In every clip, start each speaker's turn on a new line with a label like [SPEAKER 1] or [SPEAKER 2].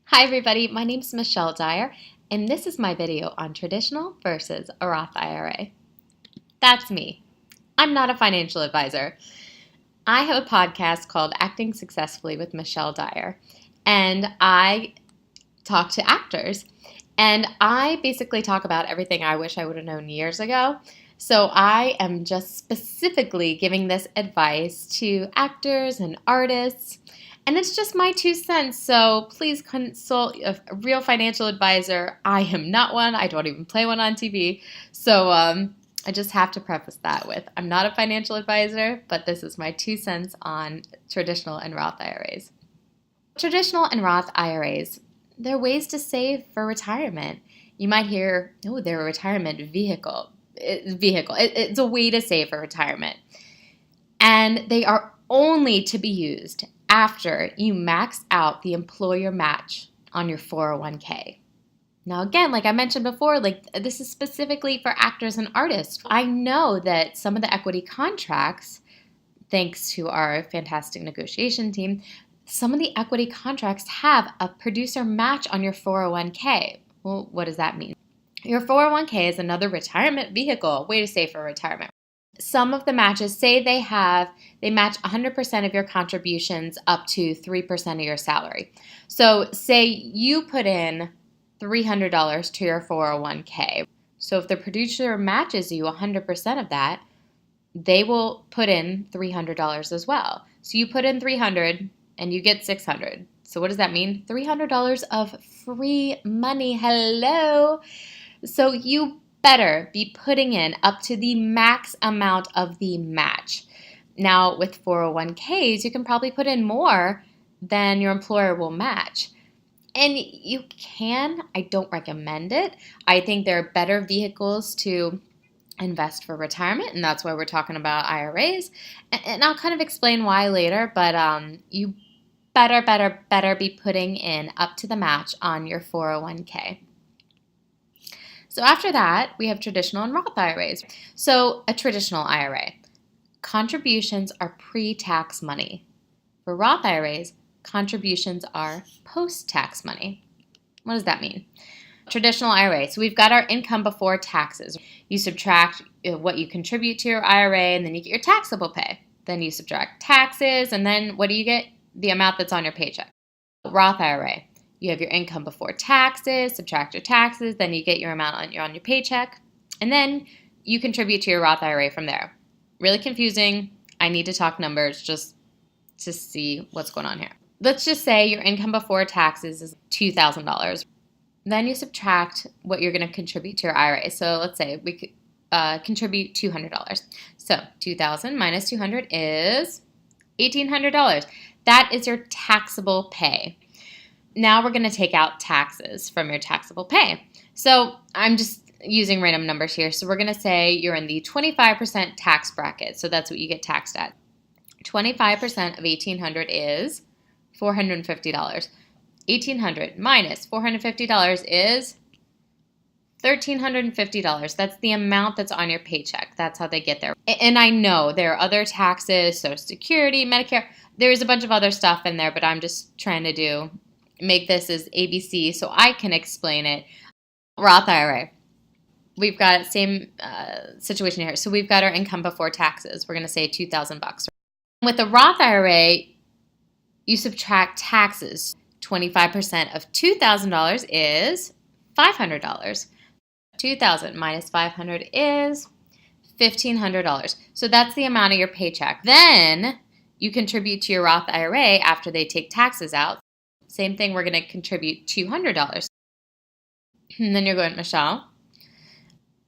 [SPEAKER 1] Hi everybody, my name is Michelle Dyer, and this is my video on traditional versus a Roth IRA. That's me. I'm not a financial advisor. I have a podcast called Acting Successfully with Michelle Dyer, and I talk to actors, and I basically talk about everything I wish I would have known years ago. So I am just specifically giving this advice to actors and artists. And it's just my 2 cents, so please consult a real financial advisor. I am not one. I don't even play one on TV. So I just have to preface that with, I'm not a financial advisor, but this is my 2 cents on traditional and Roth IRAs. Traditional and Roth IRAs, they're ways to save for retirement. You might hear, oh, they're a retirement vehicle. It's a way to save for retirement. And they are only to be used after you max out the employer match on your 401k. Now again, like I mentioned before, this is specifically for actors and artists. I know that some of the equity contracts, thanks to our fantastic negotiation team, some of the equity contracts have a producer match on your 401k. Well, what does that mean? Your 401k is another retirement vehicle, way to save for retirement. Some of the matches say they match 100% of your contributions up to 3% of your salary. So say you put in $300 to your 401k. So if the producer matches you 100% of that, they will put in $300 as well. So you put in $300 and you get $600. So what does that mean? $300 of free money. Hello. So you better be putting in up to the max amount of the match. Now with 401ks, you can probably put in more than your employer will match. And you can, I don't recommend it. I think there are better vehicles to invest for retirement, and that's why we're talking about IRAs. And I'll kind of explain why later, but you better be putting in up to the match on your 401k. So after that, we have traditional and Roth IRAs. So a traditional IRA, contributions are pre-tax money. For Roth IRAs, contributions are post-tax money. What does that mean? Traditional IRA, so we've got our income before taxes. You subtract what you contribute to your IRA, and then you get your taxable pay. Then you subtract taxes, and then what do you get? The amount that's on your paycheck. Roth IRA. You have your income before taxes, subtract your taxes, then you get your amount on your paycheck, and then you contribute to your Roth IRA from there. Really confusing. I need to talk numbers just to see what's going on here. Let's just say your income before taxes is $2,000. Then you subtract what you're going to contribute to your IRA. So let's say we could contribute $200. So $2,000 minus $200 is $1,800. That is your taxable pay. Now we're going to take out taxes from your taxable pay. So I'm just using random numbers here. So we're going to say you're in the 25% tax bracket. So that's what you get taxed at. 25% of $1,800 is $450. $1,800 minus $450 is $1,350. That's the amount that's on your paycheck. That's how they get there. And I know there are other taxes, Social Security, Medicare. There's a bunch of other stuff in there, but I'm just trying to make this as ABC so I can explain it. Roth IRA. We've got same situation here. So we've got our income before taxes. We're going to say $2,000. With the Roth IRA, you subtract taxes. 25% of $2,000 is $500. $2,000 minus $500 is $1,500. So that's the amount of your paycheck. Then you contribute to your Roth IRA after they take taxes out. Same thing, we're going to contribute $200. And then you're going, Michelle,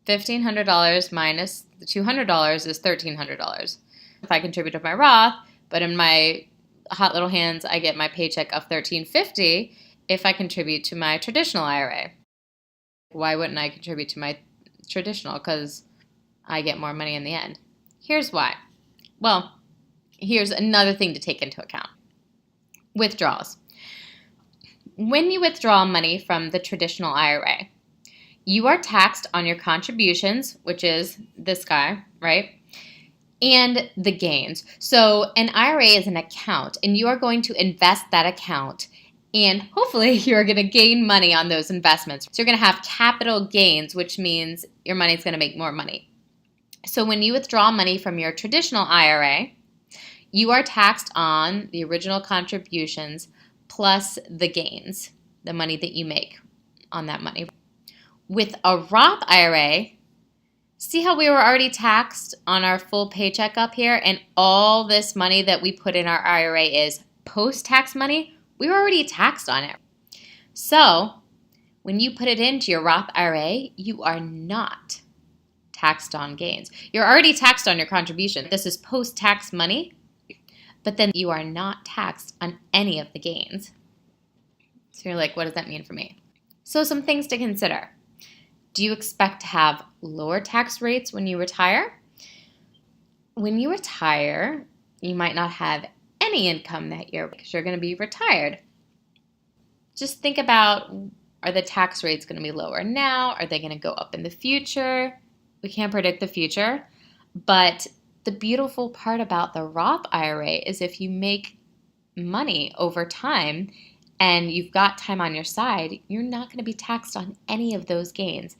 [SPEAKER 1] $1,500 minus the $200 is $1,300. If I contribute to my Roth, but in my hot little hands, I get my paycheck of $1,350 if I contribute to my traditional IRA. Why wouldn't I contribute to my traditional? Because I get more money in the end. Here's why. Well, here's another thing to take into account. Withdrawals. When you withdraw money from the traditional IRA, you are taxed on your contributions, which is this guy, right? And the gains. So an IRA is an account, and you are going to invest that account And hopefully you're going to gain money on those investments. So you're going to have capital gains, which means your money's going to make more money. So when you withdraw money from your traditional IRA, you are taxed on the original contributions plus the gains, the money that you make on that money. With a Roth IRA, see how we were already taxed on our full paycheck up here, and all this money that we put in our IRA is post-tax money? We were already taxed on it. So when you put it into your Roth IRA, you are not taxed on gains. You're already taxed on your contribution. This is post-tax money, but then you are not taxed on any of the gains. So you're like, what does that mean for me? So some things to consider. Do you expect to have lower tax rates when you retire? When you retire, you might not have any income that year because you're going to be retired. Just think about, are the tax rates going to be lower now? Are they going to go up in the future? We can't predict the future, but the beautiful part about the Roth IRA is if you make money over time and you've got time on your side, you're not going to be taxed on any of those gains.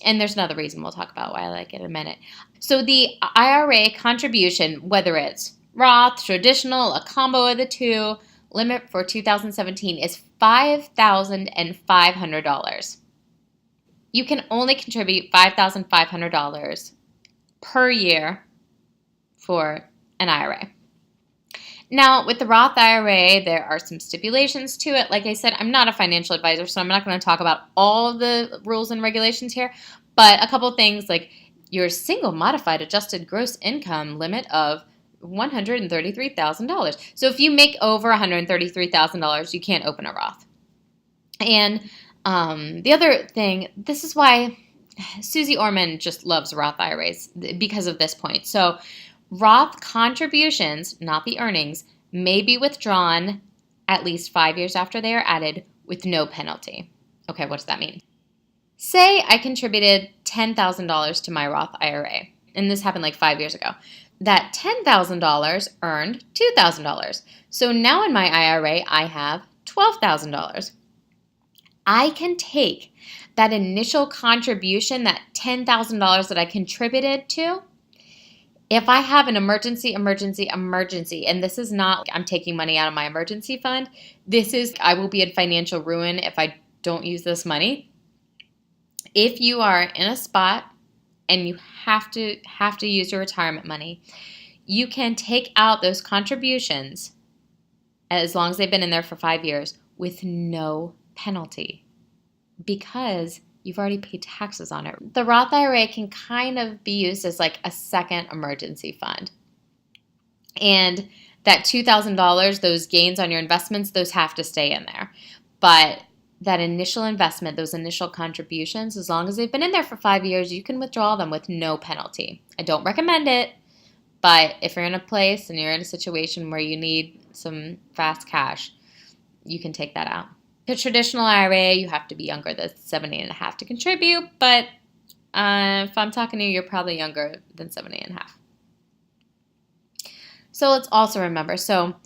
[SPEAKER 1] And there's another reason we'll talk about why I like it in a minute. So the IRA contribution, whether it's Roth, traditional, a combo of the two, limit for 2017 is $5,500. You can only contribute $5,500 per year for an IRA. Now, with the Roth IRA, there are some stipulations to it. Like I said, I'm not a financial advisor, so I'm not going to talk about all the rules and regulations here, but a couple things like your single modified adjusted gross income limit of $133,000. So if you make over $133,000, you can't open a Roth. And the other thing, this is why Susie Orman just loves Roth IRAs, because of this point. So Roth contributions, not the earnings, may be withdrawn at least 5 years after they are added with no penalty. Okay, what does that mean? Say I contributed $10,000 to my Roth IRA, and this happened like 5 years ago. That $10,000 earned $2,000. So now in my IRA, I have $12,000. I can take that initial contribution, that $10,000 that I contributed to, if I have an emergency, and this is not I'm taking money out of my emergency fund, this is I will be in financial ruin if I don't use this money. If you are in a spot and you have to use your retirement money, you can take out those contributions as long as they've been in there for 5 years with no penalty because you've already paid taxes on it. The Roth IRA can kind of be used as like a second emergency fund. And that $2,000, those gains on your investments, those have to stay in there. But that initial investment, those initial contributions, as long as they've been in there for 5 years, you can withdraw them with no penalty. I don't recommend it, but if you're in a place and you're in a situation where you need some fast cash, you can take that out. The traditional IRA, you have to be younger than 70 and a half to contribute, but if I'm talking to you, you're probably younger than 70 and a half. So let's also remember, so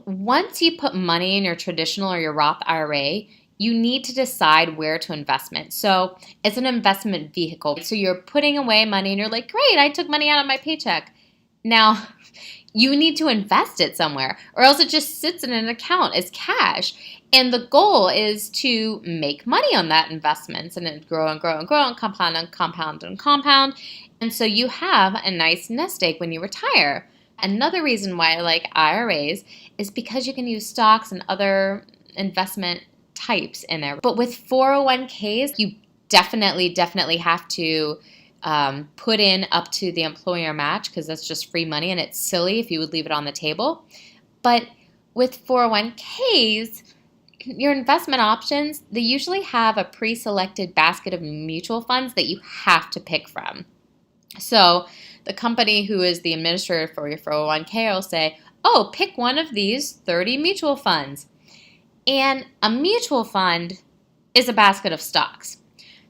[SPEAKER 1] once you put money in your traditional or your Roth IRA, you need to decide where to invest it. So it's an investment vehicle. So you're putting away money and you're like, great, I took money out of my paycheck. Now, you need to invest it somewhere or else it just sits in an account as cash. And the goal is to make money on that investment and it grow and grow and grow and compound and compound and compound. And so you have a nice nest egg when you retire. Another reason why I like IRAs is because you can use stocks and other investment types in there. But with 401ks, you definitely have to put in up to the employer match because that's just free money and it's silly if you would leave it on the table. But with 401ks, your investment options, they usually have a pre-selected basket of mutual funds that you have to pick from. So the company who is the administrator for your 401k will say, oh, pick one of these 30 mutual funds. And a mutual fund is a basket of stocks.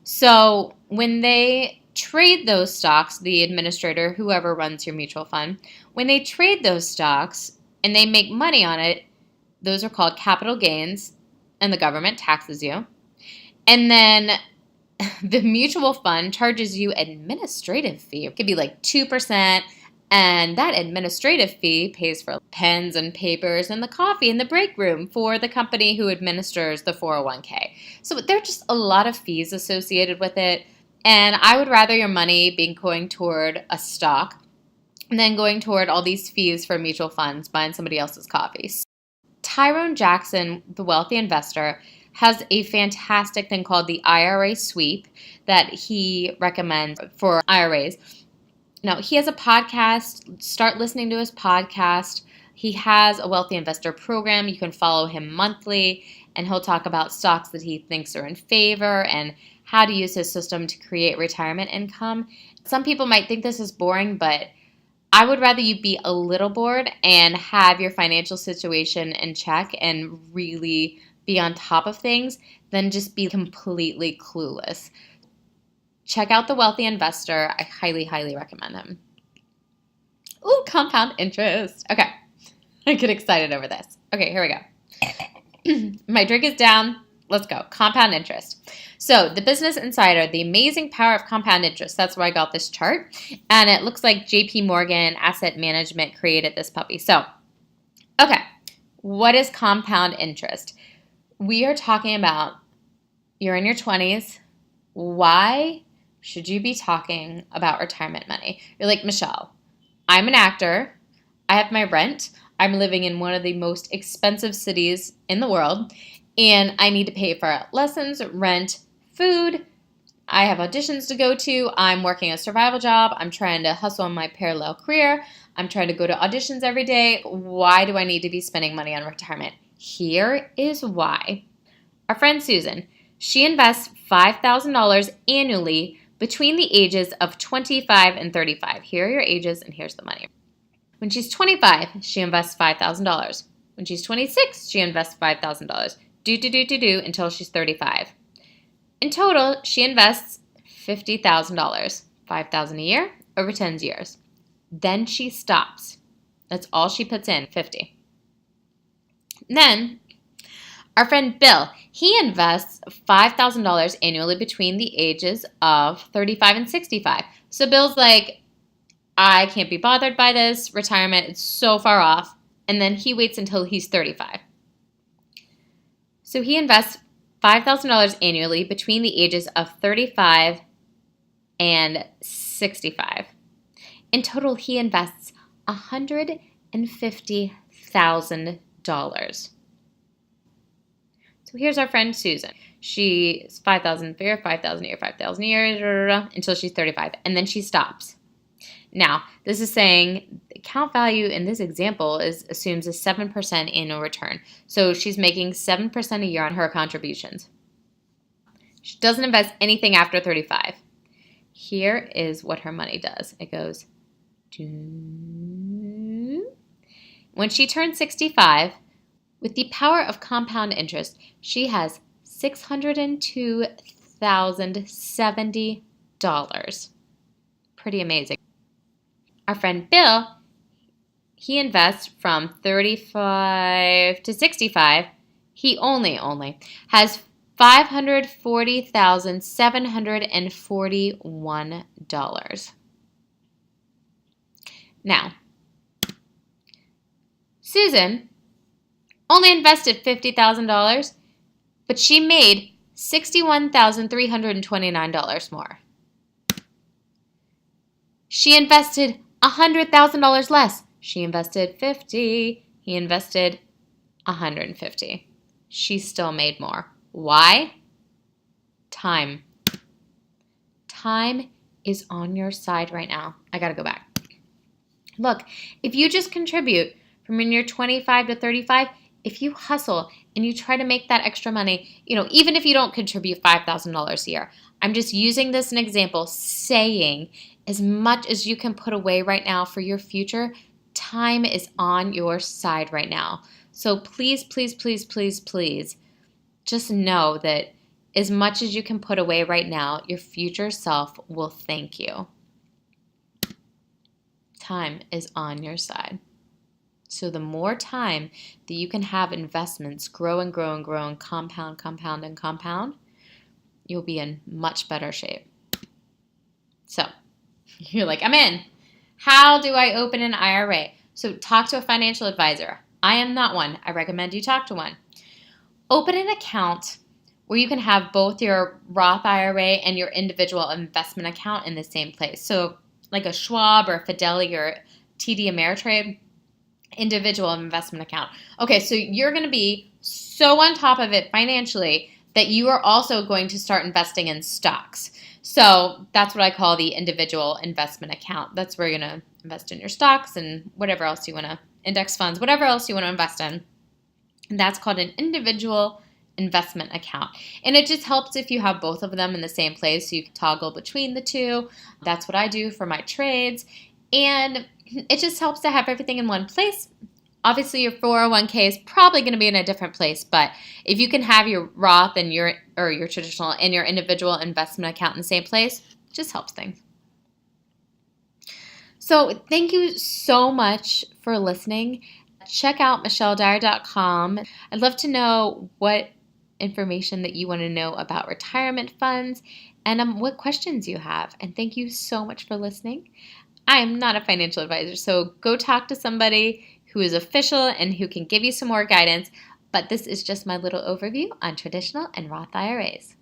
[SPEAKER 1] So when they trade those stocks, the administrator, whoever runs your mutual fund, when they trade those stocks and they make money on it, Those are called capital gains, and the government taxes you. And then the mutual fund charges you administrative fee. It could be like 2%, and that administrative fee pays for pens and papers and the coffee in the break room for the company who administers the 401k. So there are just a lot of fees associated with it, and I would rather your money being going toward a stock than going toward all these fees for mutual funds buying somebody else's coffee. Tyrone Jackson, the wealthy investor, has a fantastic thing called the IRA sweep that he recommends for IRAs. Now, he has a podcast. Start listening to his podcast. He has a wealthy investor program. You can follow him monthly, and he'll talk about stocks that he thinks are in favor and how to use his system to create retirement income. Some people might think this is boring, but I would rather you be a little bored and have your financial situation in check and really be on top of things than just be completely clueless. Check out The Wealthy Investor. I highly, highly recommend him. Ooh, compound interest. Okay, I get excited over this. Okay, here we go. My drink is down. Let's go. Compound interest. So the Business Insider, the amazing power of compound interest. That's where I got this chart. And it looks like JP Morgan Asset Management created this puppy. So, okay, what is compound interest? We are talking about you're in your 20s. Why should you be talking about retirement money? You're like, Michelle, I'm an actor. I have my rent. I'm living in one of the most expensive cities in the world, and I need to pay for lessons, rent, food. I have auditions to go to. I'm working a survival job. I'm trying to hustle in my parallel career. I'm trying to go to auditions every day. Why do I need to be spending money on retirement? Here is why. Our friend Susan, she invests $5,000 annually between the ages of 25 and 35. Here are your ages, and here's the money. When she's 25, she invests $5,000. When she's 26, she invests $5,000. Do until she's 35. In total, she invests $50,000, $5,000 a year over 10 years. Then she stops. That's all she puts in, 50. Then our friend Bill, he invests $5,000 annually between the ages of 35 and 65. So Bill's like, I can't be bothered by this retirement. It's so far off. And then he waits until he's 35. So he invests $5,000 annually between the ages of 35 and 65. In total, he invests $150,000. So here's our friend Susan. She's $5,000 a year, $5,000 a year, $5,000 a year, until she's 35, and then she stops. Now, this is saying the account value in this example assumes a 7% annual return. So she's making 7% a year on her contributions. She doesn't invest anything after 35. Here is what her money does. It goes, when she turns 65, with the power of compound interest, she has $602,070. Pretty amazing. Our friend Bill, he invests from 35 to 65. He only has $540,741. Now, Susan only invested $50,000, but she made $61,329 more. She invested $100,000 less. She invested $50,000. He invested $150,000. She still made more. Why? Time. Time is on your side right now. I gotta go back. Look, if you just contribute from when you're 25 to 35, if you hustle and you try to make that extra money, even if you don't contribute $5,000 a year, I'm just using this as an example, saying as much as you can put away right now for your future, time is on your side right now. So please, please, please, please, please, just know that as much as you can put away right now, your future self will thank you. Time is on your side. So the more time that you can have investments grow and grow and grow and compound, compound, and compound, you'll be in much better shape. So you're like, I'm in. How do I open an IRA? So talk to a financial advisor. I am not one. I recommend you talk to one. Open an account where you can have both your Roth IRA and your individual investment account in the same place. So like a Schwab or Fidelity or TD Ameritrade individual investment account. Okay, so you're going to be so on top of it financially that you are also going to start investing in stocks. So that's what I call the individual investment account. That's where you're going to invest in your stocks and whatever else you want to, index funds, whatever else you want to invest in. And that's called an individual investment account. And it just helps if you have both of them in the same place so you can toggle between the two. That's what I do for my trades. And it just helps to have everything in one place. Obviously, your 401k is probably going to be in a different place, but if you can have your Roth and your traditional and your individual investment account in the same place, it just helps things. So thank you so much for listening. Check out michelledyer.com. I'd love to know what information that you want to know about retirement funds and what questions you have. And thank you so much for listening. I am not a financial advisor, so go talk to somebody who is official and who can give you some more guidance. But this is just my little overview on traditional and Roth IRAs.